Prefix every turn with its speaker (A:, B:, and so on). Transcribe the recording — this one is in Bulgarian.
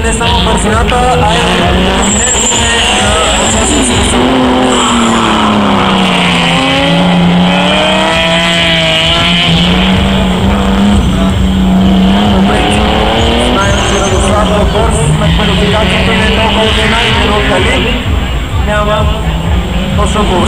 A: не само бързината, а и инерциите на участниците. Знаем, че Радослав бърз на квалификацията не е толкова от една минута ли? Няма точно по